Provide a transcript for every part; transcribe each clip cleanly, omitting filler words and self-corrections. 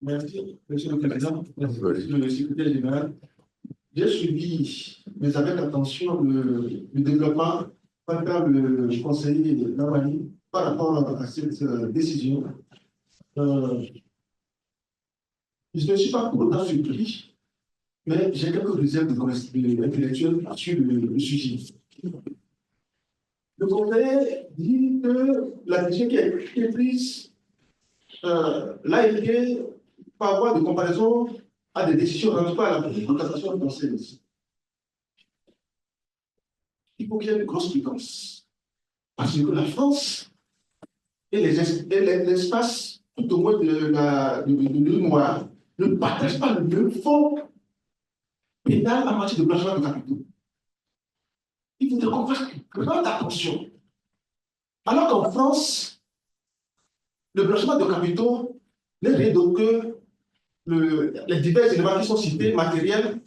Merci, Monsieur le Président. Merci, Monsieur le Secrétaire général. J'ai suivi, mais avec attention, le développement par le conseiller Lamani par rapport à cette décision. Je ne suis pas pour autant surpris, mais j'ai quelques réserves intellectuelles sur le sujet. Le conseiller dit que la décision qui est prise l'a été par voie de comparaison à des décisions rendues par la Cour de cassation française. Il faut qu'il y ait une grosse prudence. Parce que la France et l'espace, tout au moins de l'UEMOA, ne partagent pas le même fond pénal en matière de blanchiment de capitaux. Il faudrait qu'on fasse grande attention. Alors qu'en France, le blanchiment de capitaux n'est rien d'autre que les divers éléments qui sont cités, matériels,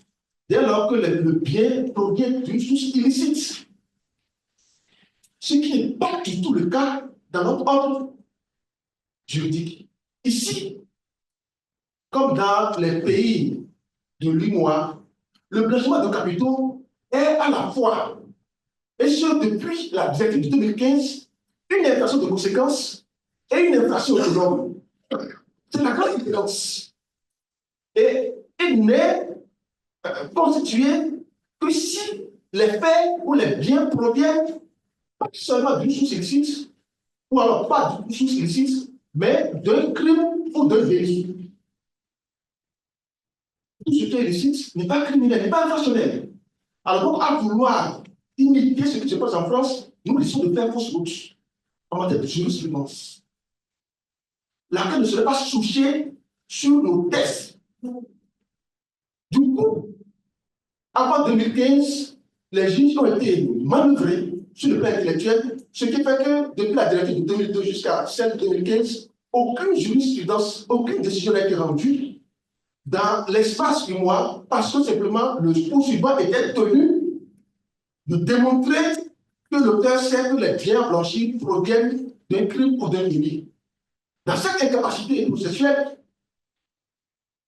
dès lors que le bien provient d'une source illicite. Ce qui n'est pas du tout le cas dans notre ordre juridique. Ici, comme dans les pays de l'UEMOA, le blanchiment de capitaux est à la fois, et ce depuis la directive de 2015, une infraction de conséquences et une infraction autonome. C'est la grande différence. Et il n'est constitué que si les faits ou les biens proviennent pas seulement d'une source illicite, ou alors pas d'une source illicite, mais d'un crime ou d'un délit. Tout ce qui est illicite n'est pas criminel, n'est pas infractionnel. Alors donc, à vouloir imiter ce qui se passe en France, nous risquons de faire fausse route en matière de jurisprudence. Laquelle ne serait pas souciée sur nos tests. Du coup, avant 2015, les juges ont été manœuvrés sur le plan intellectuel, ce qui fait que depuis la directive de 2002 jusqu'à celle de 2015, aucune jurisprudence, aucune décision n'a été rendue dans l'espace du mois parce que simplement le poursuivant était tenu de démontrer que l'auteur sait que les biens blanchis proviennent d'un crime ou d'un délit. Dans cette incapacité processuelle,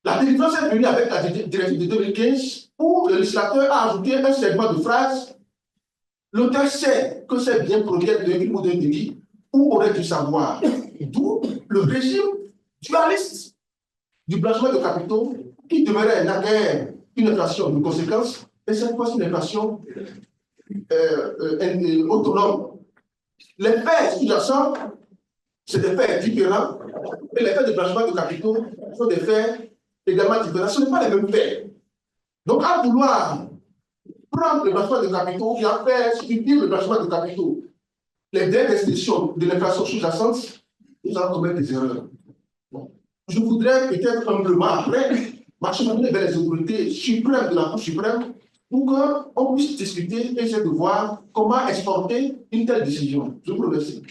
la délivrance est venue avec la directive de 2015 où le législateur a ajouté un segment de phrase. L'auteur sait que ces biens proviennent d'un crime ou d'un délit ou aurait dû savoir. D'où le régime dualiste du blanchiment de capitaux qui demeurait naguère une infraction de conséquences et cette fois une infraction autonome. Les faits sous-jacents, c'est des faits différents et les faits de blanchiment de capitaux sont des faits également différents. Ce ne sont pas les mêmes faits. Donc, à vouloir prendre le blanchiment de capitaux et à faire subir le blanchiment de capitaux, les deux restrictions de l'infraction sous-jacente, nous allons commettre des erreurs. Bon. Je voudrais peut-être humblement après marcher vers les autorités suprêmes de la Cour suprême pour qu'on puisse discuter et essayer de voir comment exporter une telle décision. Je vous remercie.